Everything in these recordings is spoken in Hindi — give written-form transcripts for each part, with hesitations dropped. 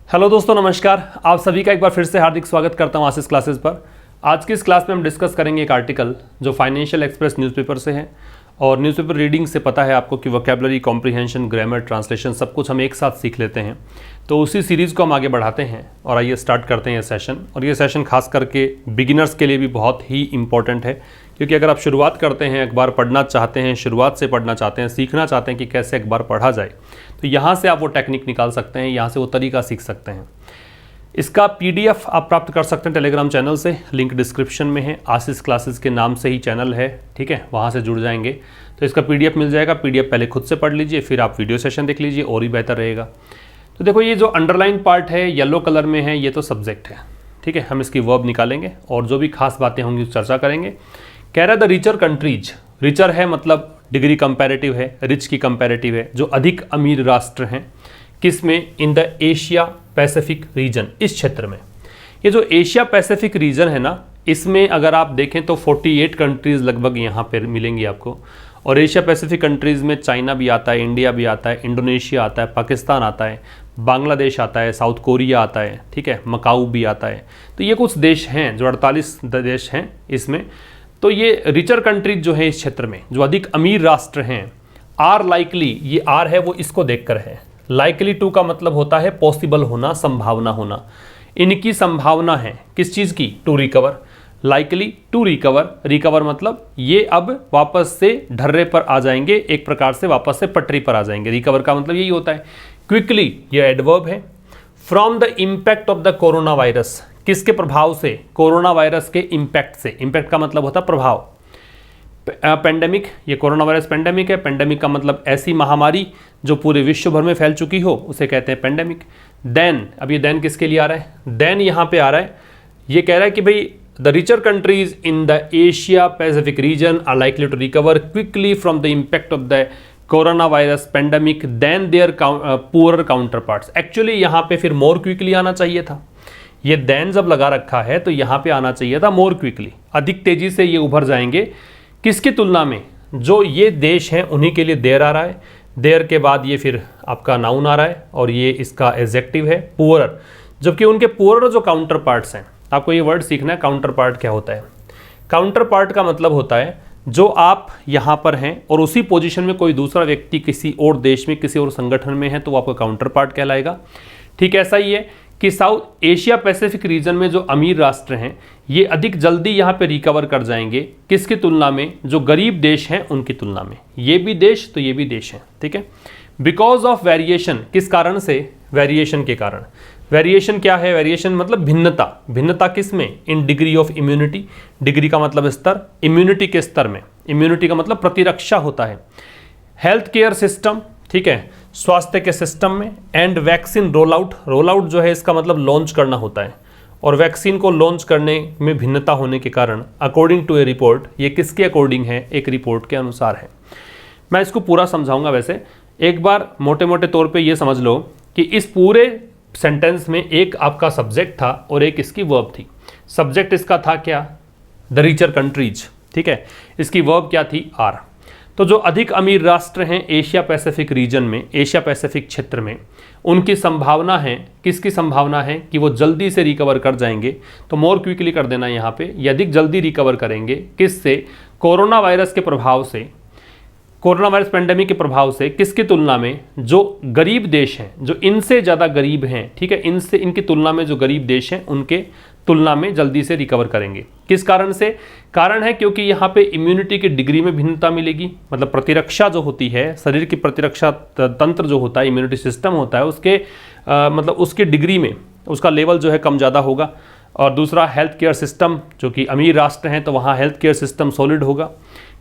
हेलो दोस्तों, नमस्कार। आप सभी का एक बार फिर से हार्दिक स्वागत करता हूं आशीष क्लासेस पर। आज की इस क्लास में हम डिस्कस करेंगे एक आर्टिकल जो फाइनेंशियल एक्सप्रेस न्यूज़पेपर से है। और न्यूज़पेपर रीडिंग से पता है आपको कि वोकैबुलरी, कॉम्प्रिहेंशन, ग्रामर, ट्रांसलेशन सब कुछ हम एक साथ सीख लेते हैं। तो उसी सीरीज़ को हम आगे बढ़ाते हैं और आइए स्टार्ट करते हैं ये सेशन। और ये सेशन खास करके बिगिनर्स के लिए भी बहुत ही इंपॉर्टेंट है, क्योंकि अगर आप शुरुआत करते हैं, अखबार पढ़ना चाहते हैं, शुरुआत से पढ़ना चाहते हैं, सीखना चाहते हैं कि कैसे अखबार पढ़ा जाए, तो यहाँ से आप वो टेक्निक निकाल सकते हैं, यहाँ से वो तरीका सीख सकते हैं। इसका पीडीएफ आप प्राप्त कर सकते हैं टेलीग्राम चैनल से, लिंक डिस्क्रिप्शन में है। आशीष क्लासेस के नाम से ही चैनल है, ठीक है, वहाँ से जुड़ जाएंगे तो इसका पीडीएफ मिल जाएगा। पीडीएफ पहले खुद से पढ़ लीजिए, फिर आप वीडियो सेशन देख लीजिए, और ही बेहतर रहेगा। तो देखो, ये जो अंडरलाइन पार्ट है येलो कलर में है, ये तो सब्जेक्ट है, ठीक है। हम इसकी वर्ब निकालेंगे और जो भी खास बातें होंगी उस चर्चा करेंगे। कह रहा है द रिचर कंट्रीज, रिचर है मतलब डिग्री कंपैरेटिव है, रिच की कंपैरेटिव है, जो अधिक अमीर राष्ट्र हैं, किसमें? इन द एशिया पैसिफिक रीजन, इस क्षेत्र में। ये जो एशिया पैसिफिक रीजन है ना, इसमें अगर आप देखें तो 48 कंट्रीज़ लगभग यहाँ पर मिलेंगी आपको। और एशिया पैसिफिक कंट्रीज़ में चाइना भी आता है, इंडिया भी आता है, इंडोनेशिया आता है, पाकिस्तान आता है, बांग्लादेश आता है, साउथ कोरिया आता है, ठीक है, मकाऊ भी आता है। तो ये कुछ देश हैं, जो 48 देश हैं इसमें। तो ये रिचर कंट्रीज जो है इस क्षेत्र में, जो अधिक अमीर राष्ट्र हैं, आर लाइकली, ये आर है वो इसको देखकर है, लाइकली टू का मतलब होता है पॉसिबल होना, संभावना होना। इनकी संभावना है किस चीज़ की? To recover, likely to recover. Recover मतलब ये अब वापस से ढर्रे पर आ जाएंगे, एक प्रकार से वापस से पटरी पर आ जाएंगे। रिकवर का मतलब यही होता है। क्विकली, ये एडवर्ब है। From the impact of the corona virus, किसके प्रभाव से? कोरोना वायरस के इम्पैक्ट से। इम्पैक्ट का मतलब होता है प्रभाव। पेंडेमिक, ये कोरोना वायरस पेंडेमिक है। पेंडेमिक का मतलब ऐसी महामारी जो पूरे विश्व भर में फैल चुकी हो, उसे कहते हैं पेंडेमिक। देन, अब ये देन किसके लिए आ रहा है? देन यहाँ पे आ रहा है, ये कह रहा है कि भाई the richer countries in the Asia Pacific region are likely to recover quickly from the impact of the corona virus pandemic than their poor counterparts. Actually यहाँ पे फिर मोर क्विकली आना चाहिए था। ये देन जब लगा रखा है तो यहाँ पे आना चाहिए था मोर क्विकली, अधिक तेजी से ये उभर जाएंगे। किसकी तुलना में? जो ये देश हैं उन्हीं के लिए देर आ रहा है। देर के बाद ये फिर आपका नाउन आ रहा है और ये इसका एडजेक्टिव है पुअर। जबकि उनके पुअर जो काउंटर पार्ट्स हैं, आपको ये वर्ड सीखना है, काउंटर पार्ट क्या होता है। काउंटर पार्ट का मतलब होता है जो आप यहाँ पर हैं और उसी पोजीशन में कोई दूसरा व्यक्ति किसी और देश में, किसी और संगठन में है, तो वो आपका काउंटर पार्ट कहलाएगा। ठीक ऐसा ही है कि साउथ एशिया पैसिफिक रीजन में जो अमीर राष्ट्र हैं, ये अधिक जल्दी यहाँ पे रिकवर कर जाएंगे। किसकी तुलना में? जो गरीब देश हैं उनकी तुलना में। ये भी देश तो ये भी देश हैं, ठीक है। बिकॉज ऑफ वेरिएशन, किस कारण से? वेरिएशन के कारण। वेरिएशन क्या है? वेरिएशन मतलब भिन्नता। भिन्नता किस में? In degree of immunity. Degree का मतलब स्तर, इम्यूनिटी के स्तर में। इम्यूनिटी का मतलब प्रतिरक्षा होता है। हेल्थ केयर सिस्टम, ठीक है, स्वास्थ्य के सिस्टम में। And vaccine roll out. Roll out जो है इसका मतलब लॉन्च करना होता है, और वैक्सीन को लॉन्च करने में भिन्नता होने के कारण, अकॉर्डिंग टू ए रिपोर्ट, ये किसके अकॉर्डिंग है? एक रिपोर्ट के अनुसार है। मैं इसको पूरा समझाऊंगा। वैसे एक बार मोटे मोटे तौर पे ये समझ लो कि इस पूरे सेंटेंस में एक आपका सब्जेक्ट था और एक इसकी वर्ब थी। सब्जेक्ट इसका था क्या? द रिचर कंट्रीज, ठीक है। इसकी वर्ब क्या थी? आर। तो जो अधिक अमीर राष्ट्र हैं एशिया पैसिफिक रीजन में, एशिया पैसिफिक क्षेत्र में, उनकी संभावना है, किसकी संभावना है? कि वो जल्दी से रिकवर कर जाएंगे। तो मोर क्विकली कर देना यहाँ पे, ये अधिक जल्दी रिकवर करेंगे। किससे? कोरोना वायरस के प्रभाव से, कोरोना वायरस पेंडेमिक के प्रभाव से। किसकी तुलना में? जो गरीब देश हैं, जो इनसे ज़्यादा गरीब हैं, ठीक है, इनसे, इनकी तुलना में जो गरीब देश हैं उनके तुलना में जल्दी से रिकवर करेंगे। किस कारण से? कारण है क्योंकि यहाँ पे इम्यूनिटी की डिग्री में भिन्नता मिलेगी। मतलब प्रतिरक्षा जो होती है, शरीर की प्रतिरक्षा तंत्र जो होता है, इम्यूनिटी सिस्टम होता है, उसके मतलब उसकी डिग्री में उसका लेवल जो है कम ज़्यादा होगा। और दूसरा हेल्थ केयर सिस्टम, जो कि अमीर राष्ट्र हैं तो वहाँ हेल्थ केयर सिस्टम सॉलिड होगा।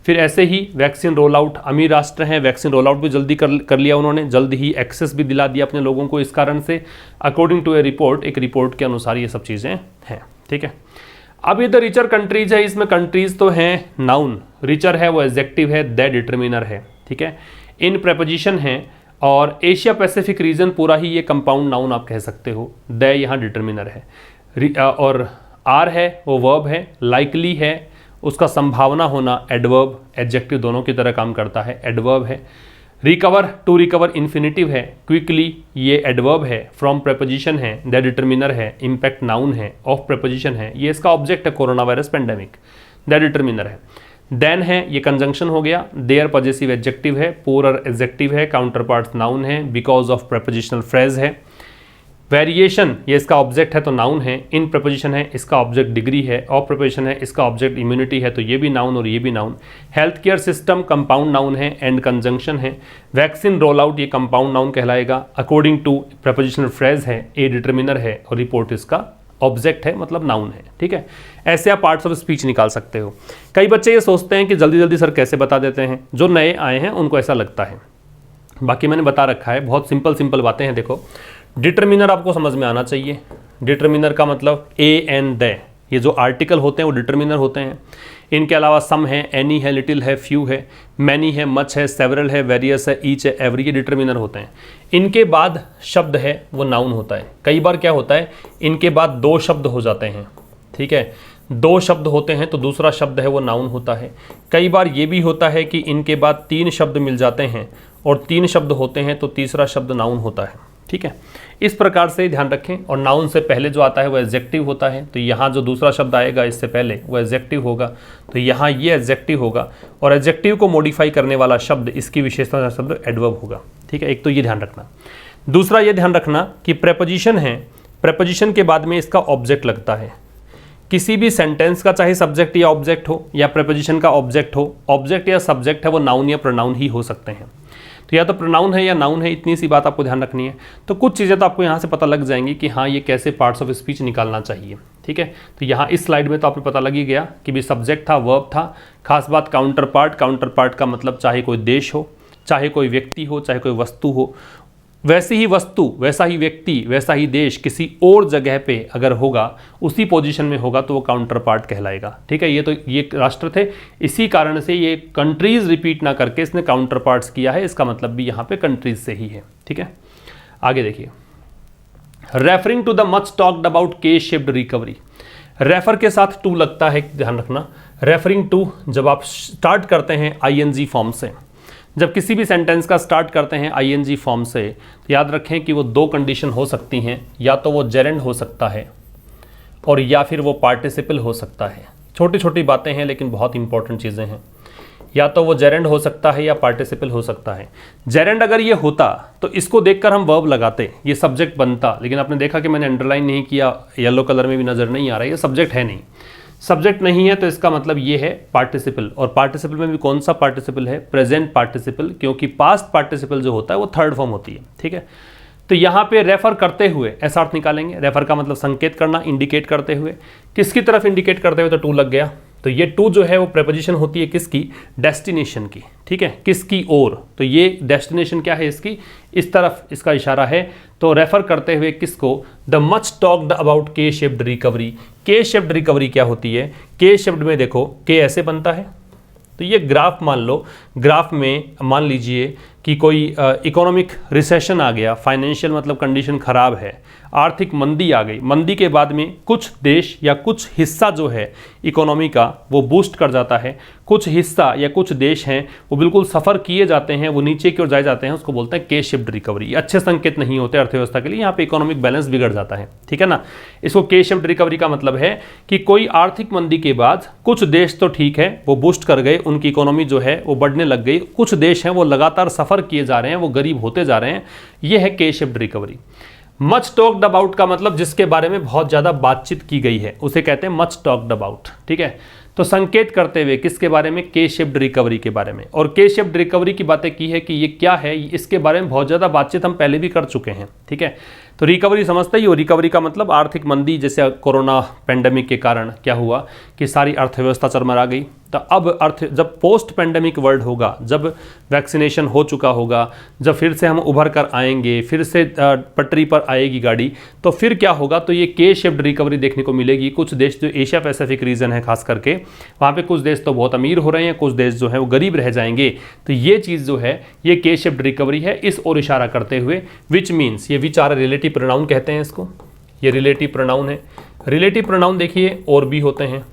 फिर ऐसे ही वैक्सीन रोल आउट, अमीर राष्ट्र हैं, वैक्सीन रोल आउट भी जल्दी कर लिया उन्होंने, जल्द ही एक्सेस भी दिला दिया अपने लोगों को। इस कारण से अकॉर्डिंग टू ए रिपोर्ट, एक रिपोर्ट के अनुसार ये सब चीज़ें हैं, ठीक है। अब ये द रिचर कंट्रीज है, इसमें कंट्रीज तो हैं नाउन, रिचर है वो एडजेक्टिव है, द डिटर्मिनर है, ठीक है। इन प्रेपोजिशन है, और एशिया पैसिफिक रीजन पूरा ही ये कंपाउंड नाउन आप कह सकते हो। द यहाँ डिटर्मिनर है, और आर है वो वर्ब है, लाइकली है उसका संभावना होना एडवर्ब, एडजेक्टिव दोनों की तरह काम करता है, एडवर्ब है। रिकवर, टू रिकवर इन्फिनिटिव है, क्विकली ये एडवर्ब है, फ्रॉम प्रेपोजिशन है, द डिटर्मिनर है, इम्पैक्ट नाउन है, ऑफ प्रेपोजिशन है, ये इसका ऑब्जेक्ट है corona virus pandemic, the determiner है। देन है ये कंजंक्शन हो गया, देयर पजेसिव एडजेक्टिव है, पोरर एडजेक्टिव है, काउंटर पार्ट नाउन है, बिकॉज ऑफ प्रेपोजिशनल फ्रेज है। वेरिएशन ये इसका ऑब्जेक्ट है तो नाउन है, इन प्रपोजिशन है इसका ऑब्जेक्ट डिग्री है, ऑफ प्रपोजिशन है इसका ऑब्जेक्ट इम्यूनिटी है तो ये भी नाउन और ये भी noun. Health care system compound noun है, एंड कंजंक्शन है। वैक्सीन रोल आउट ये कंपाउंड नाउन कहलाएगा, अकॉर्डिंग टू प्रपोजिशनल फ्रेज है, ए डिटर्मिनर है और रिपोर्ट इसका ऑब्जेक्ट है मतलब नाउन है। ठीक है, ऐसे आप पार्ट्स ऑफ स्पीच निकाल सकते हो। कई बच्चे ये सोचते हैं कि जल्दी जल्दी सर कैसे बता देते हैं, जो नए आए हैं उनको ऐसा लगता है, बाकी मैंने बता रखा है, बहुत सिंपल बातें हैं। देखो डिटर्मिनर आपको समझ में आना चाहिए, डिटर्मिनर का मतलब ए एंड द, ये जो आर्टिकल होते हैं वो डिटर्मिनर होते हैं। इनके अलावा सम है, एनी है, लिटिल है, फ्यू है, मैनी है, मच है, सेवरल है, वेरियस है, ईच है, एवरी, ये डिटर्मिनर होते हैं। इनके बाद शब्द है वो नाउन होता है। कई बार क्या होता है इनके बाद दो शब्द हो जाते हैं, ठीक है, दो शब्द होते हैं तो दूसरा शब्द है वो नाउन होता है। कई बार ये भी होता है कि इनके बाद तीन शब्द मिल जाते हैं और तीन शब्द होते हैं तो तीसरा शब्द नाउन होता है। ठीक है, इस प्रकार से ध्यान रखें। और नाउन से पहले जो आता है वो एडजेक्टिव होता है, तो यहाँ जो दूसरा शब्द आएगा इससे पहले वो एडजेक्टिव होगा, तो यहाँ ये एडजेक्टिव होगा और एडजेक्टिव को मॉडिफाई करने वाला शब्द, इसकी विशेषता शब्द एडवर्ब होगा। ठीक है, एक तो ये ध्यान रखना। दूसरा ये ध्यान रखना कि प्रेपोजिशन है, प्रेपोजिशन के बाद में इसका ऑब्जेक्ट लगता है। किसी भी सेंटेंस का चाहे सब्जेक्ट या ऑब्जेक्ट हो या प्रेपोजिशन का ऑब्जेक्ट हो, ऑब्जेक्ट या सब्जेक्ट है वो नाउन या प्रोनाउन ही हो सकते हैं। तो या तो प्रोनाउन है या नाउन है, इतनी सी बात आपको ध्यान रखनी है। तो कुछ चीज़ें तो आपको यहाँ से पता लग जाएंगी कि हाँ ये कैसे पार्ट्स ऑफ स्पीच निकालना चाहिए। ठीक है, तो यहाँ इस स्लाइड में तो आपको पता लग ही गया कि भी सब्जेक्ट था, वर्ब था, खास बात काउंटर पार्ट। काउंटर पार्ट का मतलब चाहे कोई देश हो, चाहे कोई व्यक्ति हो, चाहे कोई वस्तु हो, वैसी ही वस्तु, वैसा ही व्यक्ति, वैसा ही देश किसी और जगह पे अगर होगा, उसी पोजीशन में होगा तो वो काउंटर पार्ट कहलाएगा। ठीक है, ये राष्ट्र थे, इसी कारण से ये कंट्रीज रिपीट ना करके इसने काउंटर पार्ट्स किया है, इसका मतलब भी यहाँ पे कंट्रीज से ही है। ठीक है, आगे देखिए, referring to the much talked about K shaped recovery. Refer के साथ टू लगता है, ध्यान रखना। रेफरिंग टू जब आप स्टार्ट करते हैं आईएनजी फॉर्म से, जब किसी भी सेंटेंस का स्टार्ट करते हैं आईएनजी फॉर्म से, तो याद रखें कि वो दो कंडीशन हो सकती हैं, या तो वो जेरेंड हो सकता है और या फिर वो पार्टिसिपल हो सकता है। छोटी छोटी बातें हैं लेकिन बहुत इंपॉर्टेंट चीज़ें हैं। या तो वो जेरेंड हो सकता है या पार्टिसिपल हो सकता है। जेरेंड अगर ये होता तो इसको देखकर हम वर्ब लगाते, ये सब्जेक्ट बनता, लेकिन आपने देखा कि मैंने अंडरलाइन नहीं किया, येलो कलर में भी नज़र नहीं आ रहा है, ये सब्जेक्ट है नहीं। सब्जेक्ट नहीं है तो इसका मतलब ये है पार्टिसिपल, और पार्टिसिपल में भी कौन सा पार्टिसिपल है? प्रेजेंट पार्टिसिपल, क्योंकि पास्ट पार्टिसिपल जो होता है वो थर्ड फॉर्म होती है। ठीक है, तो यहाँ पे रेफर करते हुए ऐसा अर्थ निकालेंगे। रेफर का मतलब संकेत करना, इंडिकेट करते हुए। किसकी तरफ इंडिकेट करते हुए? तो टू लग गया, तो ये टू जो है वो प्रेपोजिशन होती है किसकी? डेस्टिनेशन की। ठीक है, किसकी ओर, तो ये डेस्टिनेशन क्या है इसकी? इस तरफ इसका इशारा है। तो रेफर करते हुए किसको? The much talked about K shaped recovery. के शेप्ड रिकवरी क्या होती है? के शेप्ड में देखो, के ऐसे बनता है, तो ये ग्राफ मान लो, ग्राफ में मान लीजिए कि कोई इकोनॉमिक रिसेशन आ गया, फाइनेंशियल मतलब कंडीशन खराब है, आर्थिक मंदी आ गई, मंदी के बाद में कुछ देश या कुछ हिस्सा जो है इकोनॉमी का वो बूस्ट कर जाता है, कुछ हिस्सा या कुछ देश हैं वो बिल्कुल सफ़र किए जाते हैं, वो नीचे की ओर जाए जाते हैं, उसको बोलते हैं के शेप्ड रिकवरी। ये अच्छे संकेत नहीं होते अर्थव्यवस्था के लिए, यहाँ पे इकोनॉमिक बैलेंस बिगड़ जाता है। ठीक है ना, इसको के शेप्ड रिकवरी का मतलब है कि कोई आर्थिक मंदी के बाद कुछ देश तो ठीक है वो बूस्ट कर गए, उनकी इकोनॉमी जो है वो बढ़ने लग गई, कुछ देश हैं वो लगातार सफ़र किए जा रहे हैं, वो गरीब होते जा रहे हैं, ये है के shaped recovery. Much talked about का मतलब जिसके बारे में बहुत ज़्यादा बातचीत की गई है उसे कहते हैं मच टॉक्ड अबाउट। ठीक है, तो संकेत करते हुए किसके बारे में? के शेप्ड रिकवरी के बारे में। और के शेप्ड रिकवरी की बातें की है कि ये क्या है, इसके बारे में बहुत ज़्यादा बातचीत हम पहले भी कर चुके हैं। ठीक है, तो रिकवरी समझते ही हो, रिकवरी का मतलब आर्थिक मंदी, जैसे कोरोना पेंडेमिक के कारण क्या हुआ कि सारी अर्थव्यवस्था चरमरा गई, तो अब जब पोस्ट पेंडेमिक वर्ल्ड होगा, जब वैक्सीनेशन हो चुका होगा, जब फिर से हम उभर कर आएंगे, फिर से पटरी पर आएगी गाड़ी, तो फिर क्या होगा? तो ये के शेप्ड रिकवरी देखने को मिलेगी। कुछ देश जो एशिया पैसिफिक रीजन है खास करके, वहाँ पे कुछ देश तो बहुत अमीर हो रहे हैं, कुछ देश जो है वो गरीब रह जाएंगे। तो ये चीज़ जो है ये के शेप्ड रिकवरी है, इस ओर इशारा करते हुए। विच मीन्स, ये विच आर रिलेटिव प्रोनाउन कहते हैं इसको, ये रिलेटिव प्रोनाउन है। रिलेटिव प्रोनाउन देखिए और भी होते हैं।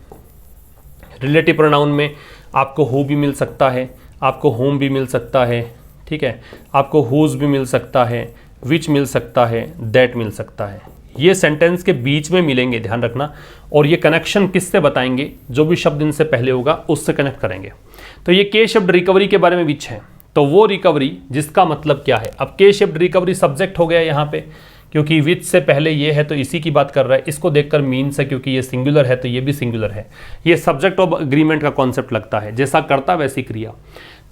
रिलेटिव प्रोनाउन में आपको हु भी मिल सकता है, आपको होम भी मिल सकता है, ठीक है, आपको हुज भी मिल सकता है, विच मिल सकता है, दैट मिल सकता है। ये सेंटेंस के बीच में मिलेंगे, ध्यान रखना। और ये कनेक्शन किससे बताएंगे, जो भी शब्द इनसे पहले होगा उससे कनेक्ट करेंगे। तो ये के शब्द रिकवरी के बारे में विच है, तो वो रिकवरी जिसका मतलब क्या है। अब के शब्द रिकवरी सब्जेक्ट हो गया यहाँ पे, क्योंकि विच से पहले ये है तो इसी की बात कर रहा है। इसको देखकर मीन्स है, क्योंकि ये सिंगुलर है तो ये भी सिंगुलर है। ये सब्जेक्ट ऑफ अग्रीमेंट का कॉन्सेप्ट लगता है, जैसा करता वैसी क्रिया।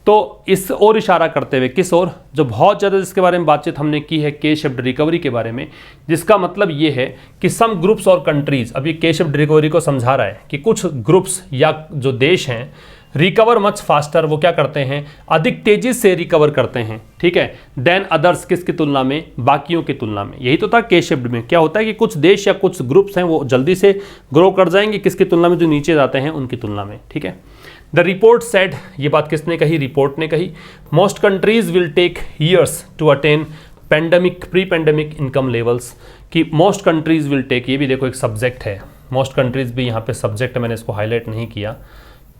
तो इस ओर इशारा करते हुए, किस ओर, जो बहुत ज़्यादा जिसके बारे में बातचीत हमने की है के शब्द रिकवरी के बारे में, जिसका मतलब ये है कि सम ग्रुप्स और कंट्रीज, अब ये के शब्द रिकवरी को समझा रहा है कि कुछ ग्रुप्स या जो देश हैं रिकवर मच फास्टर, वो क्या करते हैं, अधिक तेजी से रिकवर करते हैं, ठीक है, देन अदर्स, किसकी तुलना में, बाकियों की तुलना में। यही तो था के शब्द में। क्या होता है कि कुछ देश या कुछ ग्रुप्स हैं वो जल्दी से ग्रो कर जाएंगे, किसकी तुलना में, जो नीचे जाते हैं उनकी तुलना में, ठीक है। द रिपोर्ट सेड, ये बात किसने कही, रिपोर्ट ने कही, most countries will take years to attain pandemic pre pandemic income levels, कि मोस्ट कंट्रीज विल टेक, ये भी देखो एक सब्जेक्ट है, मोस्ट कंट्रीज भी यहाँ पे सब्जेक्ट है, मैंने इसको हाईलाइट नहीं किया,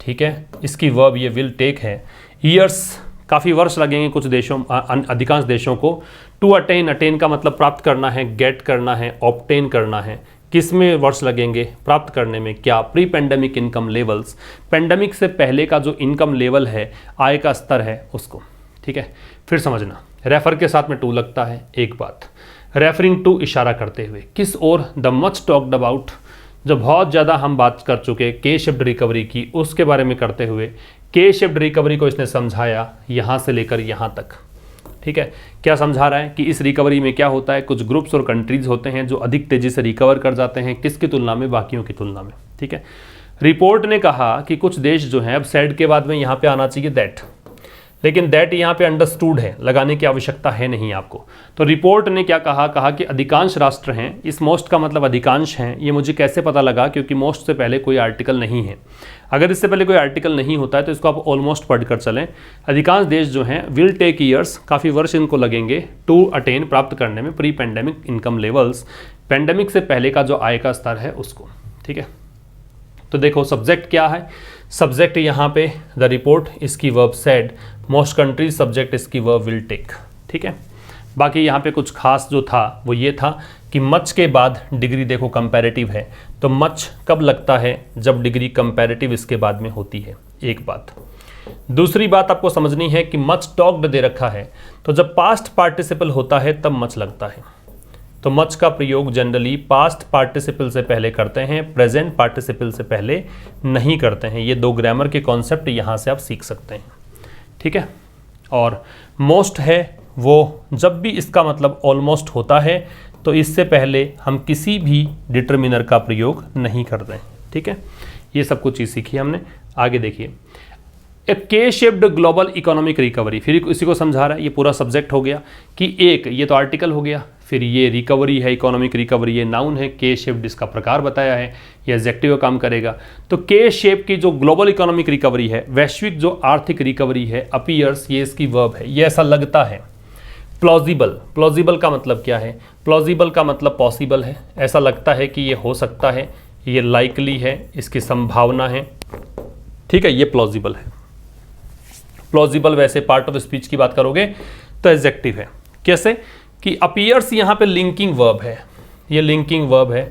ठीक है। इसकी वर्ब ये विल टेक है। ईयर्स, काफ़ी वर्ष लगेंगे कुछ देशों, अधिकांश देशों को। टू अटेन, अटेन का मतलब प्राप्त करना है, गेट करना है, ऑब्टेन करना है। किस में वर्ष लगेंगे, प्राप्त करने में, क्या, pre pandemic income levels, pandemic से पहले का जो इनकम लेवल है, आय का स्तर है उसको, ठीक है। फिर समझना, रेफर के साथ में टू लगता है। एक बात, रेफरिंग टू इशारा करते हुए, किस ओर, द मच टॉक्ड अबाउट, जो बहुत ज़्यादा हम बात कर चुके के शब्द रिकवरी की, उसके बारे में करते हुए के शब्द रिकवरी को इसने समझाया यहाँ से लेकर यहाँ तक, ठीक है। क्या समझा रहा है कि इस रिकवरी में क्या होता है, कुछ ग्रुप्स और कंट्रीज होते हैं जो अधिक तेज़ी से रिकवर कर जाते हैं, किसकी तुलना में, बाकियों की तुलना में, ठीक है। रिपोर्ट ने कहा कि कुछ देश जो हैं, अब सैड के बाद में यहाँ पे आना चाहिए दैट, लेकिन दैट यहाँ पे अंडरस्टूड है, लगाने की आवश्यकता है नहीं आपको। तो रिपोर्ट ने क्या कहा, कहा कि अधिकांश राष्ट्र हैं, इस मोस्ट का मतलब अधिकांश हैं। ये मुझे कैसे पता लगा, क्योंकि मोस्ट से पहले कोई आर्टिकल नहीं है। अगर इससे पहले कोई आर्टिकल नहीं होता है तो इसको आप ऑलमोस्ट पढ़कर चलें। अधिकांश देश जो हैं विल टेक ईयर्स, काफ़ी वर्ष इनको लगेंगे, टू अटेन, प्राप्त करने में, pre pandemic income levels, pandemic से पहले का जो आय का स्तर है उसको, ठीक है। तो देखो सब्जेक्ट क्या है, सब्जेक्ट यहाँ पे द रिपोर्ट, इसकी verb said, most countries subject, इसकी वर्ब विल टेक, ठीक है। बाकी यहाँ पे कुछ खास जो था वो ये था कि मच के बाद डिग्री देखो कंपैरेटिव है, तो मच कब लगता है, जब डिग्री कंपैरेटिव इसके बाद में होती है, एक बात। दूसरी बात आपको समझनी है कि मच टॉक्ड दे रखा है, तो जब पास्ट पार्टिसिपल होता है तब मच लगता है। तो मच का प्रयोग जनरली पास्ट पार्टिसिपल से पहले करते हैं, प्रेजेंट पार्टिसिपल से पहले नहीं करते हैं। ये दो ग्रामर के कॉन्सेप्ट यहाँ से आप सीख सकते हैं, ठीक है। और मोस्ट है वो जब भी इसका मतलब ऑलमोस्ट होता है तो इससे पहले हम किसी भी डिटर्मिनर का प्रयोग नहीं करते हैं, ठीक है। ये सब कुछ चीज़ सीखी हमने। आगे देखिए, ए के शेप्ड ग्लोबल इकोनॉमिक रिकवरी, फिर इसी को समझा रहा है। ये पूरा सब्जेक्ट हो गया कि एक, ये तो आर्टिकल हो गया, फिर ये रिकवरी है, इकोनॉमिक रिकवरी, ये नाउन है, के शेप्ड इसका प्रकार बताया है, ये एडजेक्टिव काम करेगा। तो के शेप की जो ग्लोबल इकोनॉमिक रिकवरी है, वैश्विक जो आर्थिक रिकवरी है, अपीयर्स, ये इसकी वर्ब है, ये ऐसा लगता है। प्लॉजिबल, प्लॉजिबल का मतलब क्या है, प्लॉजिबल का मतलब पॉसिबल है, ऐसा लगता है कि ये हो सकता है, ये लाइकली है, इसकी संभावना है, ठीक है, ये प्लॉजिबल है। प्लॉजिबल वैसे पार्ट ऑफ स्पीच की बात करोगे तो एडजेक्टिव है। कैसे कि अपीयर्स यहाँ पे लिंकिंग वर्ब है, ये लिंकिंग वर्ब है,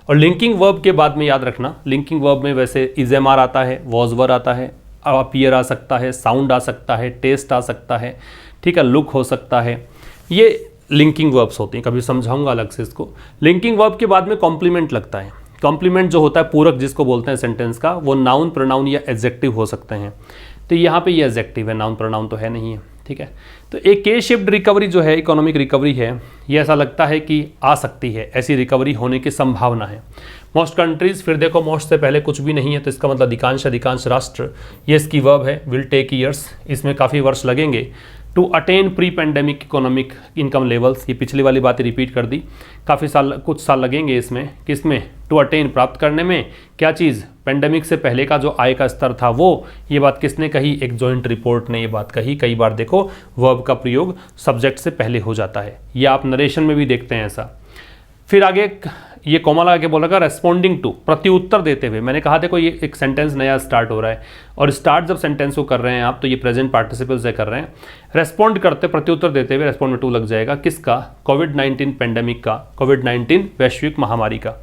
और लिंकिंग वर्ब के बाद में याद रखना, लिंकिंग वर्ब में वैसे इजेमार आता है, वॉजवर आता है, अपीयर आ सकता है, साउंड आ सकता है, टेस्ट आ सकता है, ठीक है, लुक हो सकता है, ये लिंकिंग वर्ब्स होती हैं। कभी समझाऊंगा अलग से इसको। लिंकिंग वर्ब के बाद में कॉम्प्लीमेंट लगता है। कॉम्प्लीमेंट जो होता है, पूरक जिसको बोलते हैं सेंटेंस का, वो नाउन, प्रोनाउन या एडजेक्टिव हो सकते हैं। तो यहाँ पे ये एडजेक्टिव है, नाउन प्रोनाउन तो है नहीं है, ठीक है। तो एक के शेप्ड रिकवरी जो है, इकोनॉमिक रिकवरी है, ये ऐसा लगता है कि आ सकती है, ऐसी रिकवरी होने की संभावना है। मोस्ट कंट्रीज, फिर देखो मोस्ट से पहले कुछ भी नहीं है तो इसका मतलब अधिकांश राष्ट्र, ये इसकी वर्ब है, विल टेक ईयर्स, इसमें काफ़ी वर्ष लगेंगे। To attain pre pandemic economic income levels, ये पिछली वाली बातें रिपीट कर दी, काफ़ी साल, कुछ साल लगेंगे इसमें, किसमें, टू अटेन, प्राप्त करने में, क्या चीज़, पेंडेमिक से पहले का जो आय का स्तर था वो। ये बात किसने कही, एक जॉइंट रिपोर्ट ने ये बात कही। कई बार देखो वर्ब का प्रयोग सब्जेक्ट से पहले हो जाता है, ये आप नरेशन में भी देखते हैं ऐसा। फिर आगे ये कॉमा लगा के बोल रखा रेस्पॉन्डिंग टू, प्रत्युत्तर देते हुए। मैंने कहा देखो ये एक सेंटेंस नया स्टार्ट हो रहा है और स्टार्ट जब सेंटेंस को कर रहे हैं आप तो ये प्रेजेंट पार्टिसिपल से कर रहे हैं। रेस्पॉन्ड करते प्रत्युत्तर देते हुए रेस्पॉन्ड में टू लग जाएगा। किसका? कोविड-19 पेंडेमिक का, कोविड-19 वैश्विक महामारी का।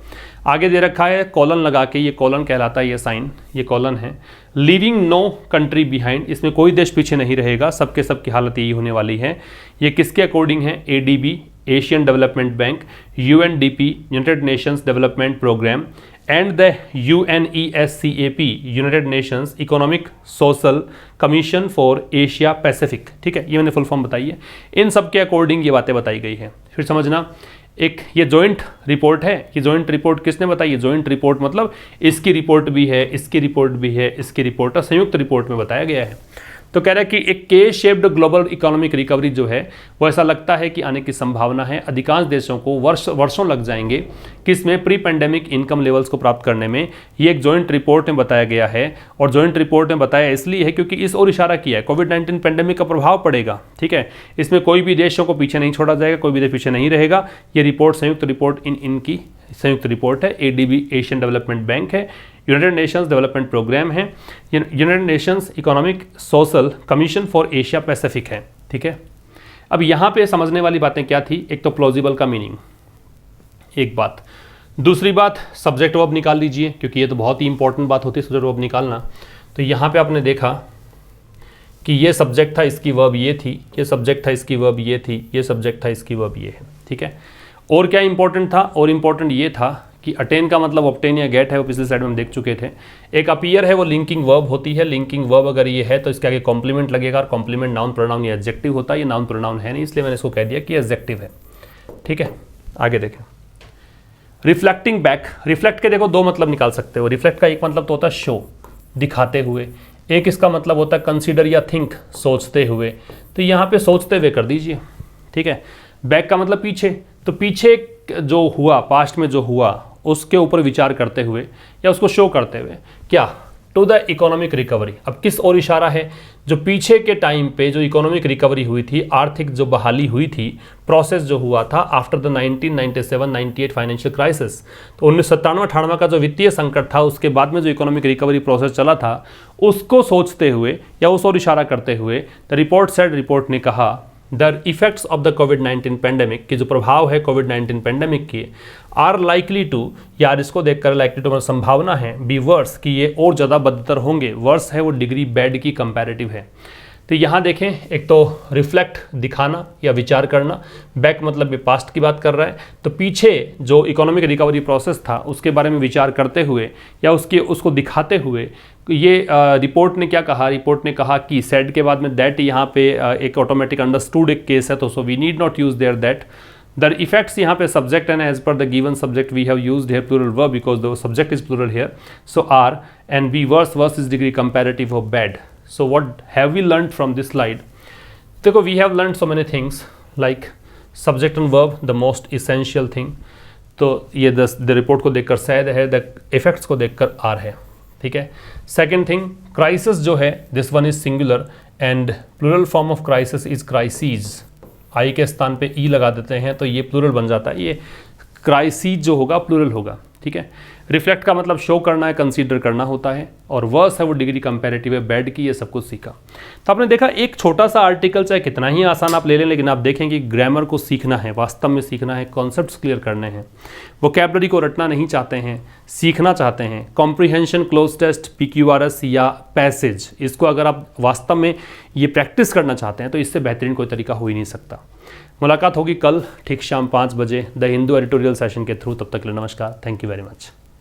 आगे दे रखा है कॉलन लगा के, ये कॉलन कहलाता है, ये साइन, ये कॉलन है। लीविंग नो कंट्री बिहाइंड, इसमें कोई देश पीछे नहीं रहेगा, सबके सब की हालत यही होने वाली है। ये किसके अकॉर्डिंग है? ADB, Asian development bank, UNDP, United Nations development programme, and the UNESCAP, United Nations economic social commission for Asia Pacific. ठीक है, ये मैंने फुल फॉर्म बताई है। इन सब के अकॉर्डिंग ये बातें बताई गई है। फिर समझना, एक ये जॉइंट रिपोर्ट है। ये जॉइंट रिपोर्ट किसने बताई है? जॉइंट रिपोर्ट मतलब इसकी रिपोर्ट भी है, इसकी रिपोर्ट भी है, इसकी रिपोर्ट है, संयुक्त रिपोर्ट में बताया गया है। तो कह रहा है कि एक के शेप्ड ग्लोबल इकोनॉमिक रिकवरी जो है वो ऐसा लगता है कि आने की संभावना है। अधिकांश देशों को वर्षों लग जाएंगे किसमें? प्री पेंडेमिक इनकम लेवल्स को प्राप्त करने में। ये एक जॉइंट रिपोर्ट में बताया गया है और जॉइंट रिपोर्ट में बताया इसलिए है क्योंकि इस ओर इशारा किया है कोविड-19 पेंडेमिक का प्रभाव पड़ेगा। ठीक है, इसमें कोई भी देशों को पीछे नहीं छोड़ा जाएगा, कोई भी देश पीछे नहीं रहेगा। ये रिपोर्ट संयुक्त रिपोर्ट इनकी संयुक्त रिपोर्ट है। ADB एशियन डेवलपमेंट बैंक है, यूनाइटेड नेशंस डेवलपमेंट प्रोग्राम है, United Nations economic social commission for Asia Pacific है। ठीक है, अब यहाँ पे समझने वाली बातें क्या थी? एक तो प्लॉजिबल का मीनिंग, एक बात। दूसरी बात सब्जेक्ट वर्ब निकाल लीजिए क्योंकि ये तो बहुत ही इंपॉर्टेंट बात होती है सब्जेक्ट वर्ब निकालना। तो यहाँ पे आपने देखा कि ये सब्जेक्ट था, इसकी वर्ब ये थी, ये सब्जेक्ट था, इसकी वर्ब ये थी, ये सब्जेक्ट था, इसकी वर्ब ये है। ठीक है, और क्या इंपॉर्टेंट था? और इंपॉर्टेंट ये था कि अटेन का मतलब ऑब्टेन या गेट है, वो पिछले स्लाइड में हम देख चुके थे। एक अपीयर है, वो लिंकिंग वर्ब होती है। लिंकिंग वर्ब अगर ये है तो इसके आगे कॉम्प्लीमेंट लगेगा और कॉम्प्लीमेंट नाउन प्रोनाउन या एडजेक्टिव होता है। ये नाउन प्रोनाउन है नहीं, इसलिए मैंने इसको कह दिया कि एडजेक्टिव है। ठीक है, आगे देखें। रिफ्लेक्टिंग बैक, रिफ्लेक्ट के देखो दो मतलब निकाल सकते हो। रिफ्लेक्ट का एक मतलब तो होता है शो, दिखाते हुए। एक इसका मतलब होता है कंसीडर या थिंक, सोचते हुए। तो यहाँ पे सोचते हुए कर दीजिए। ठीक है, बैक का मतलब पीछे, तो पीछे जो हुआ, पास्ट में जो हुआ उसके ऊपर विचार करते हुए या उसको शो करते हुए। क्या? To the economic recovery. अब किस ओर इशारा है? जो पीछे के टाइम पे जो इकोनॉमिक रिकवरी हुई थी, आर्थिक जो बहाली हुई थी, प्रोसेस जो हुआ था आफ्टर द 1997-98 फाइनेंशियल क्राइसिस। तो 1997-98 का जो वित्तीय संकट था उसके बाद में जो इकोनॉमिक रिकवरी प्रोसेस चला था उसको सोचते हुए या उस ओर इशारा करते हुए द रिपोर्ट सेड, रिपोर्ट ने कहा the effects of the covid pandemic, के जो प्रभाव है कोविड-19 पेंडेमिक के, आर लाइकली टू, यार इसको देखकर लाइकली टू मतलब संभावना है, बी वर्स, कि ये और ज़्यादा बदतर होंगे। वर्स है वो डिग्री बैड की कंपैरेटिव है। तो यहाँ देखें, एक तो रिफ्लेक्ट दिखाना या विचार करना, बैक मतलब ये पास्ट की बात कर रहा है। तो पीछे जो इकोनॉमिक रिकवरी प्रोसेस था उसके बारे में विचार करते हुए या उसको दिखाते हुए ये रिपोर्ट ने क्या कहा? रिपोर्ट ने कहा कि सेड के बाद में दैट यहाँ पे एक ऑटोमेटिक अंडरस्टूड एक केस है, तो so we need not use their that. The effects यहाँ पे subject and as per the given subject we have used here plural verb because the subject is plural here, so are and be worse, worse is degree comparative of bad. So what have we learned from this slide? देखो, we have learned so many things like subject and verb, the most essential thing. तो ये द रिपोर्ट को देखकर सैड है, द इफेक्ट्स को देखकर आर है। ठीक है, सेकेंड थिंग, क्राइसिस जो है this one is singular and plural form of crisis is crises. I के स्थान पे ई लगा देते हैं तो ये प्लूरल बन जाता है, ये क्राइसीज जो होगा प्लूरल होगा। ठीक है, रिफ्लेक्ट का मतलब शो करना है, कंसीडर करना होता है, और वर्स है वो डिग्री कंपैरेटिव है बैड की। ये सब कुछ सीखा। तो आपने देखा एक छोटा सा आर्टिकल चाहे कितना ही आसान आप ले लें, लेकिन आप देखेंगे ग्रामर को सीखना है, वास्तव में सीखना है, कॉन्सेप्ट्स क्लियर करने हैं, वोकैबुलरी को रटना नहीं चाहते हैं, सीखना चाहते हैं। कॉम्प्रीहेंशन, क्लोज टेस्ट, PQRS या पैसेज, इसको अगर आप वास्तव में ये प्रैक्टिस करना चाहते हैं तो इससे बेहतरीन कोई तरीका हो ही नहीं सकता। मुलाकात होगी कल ठीक शाम 5 बजे द हिंदू एडिटोरियल सेशन के थ्रू। तब तक के लिए नमस्कार, थैंक यू वेरी मच।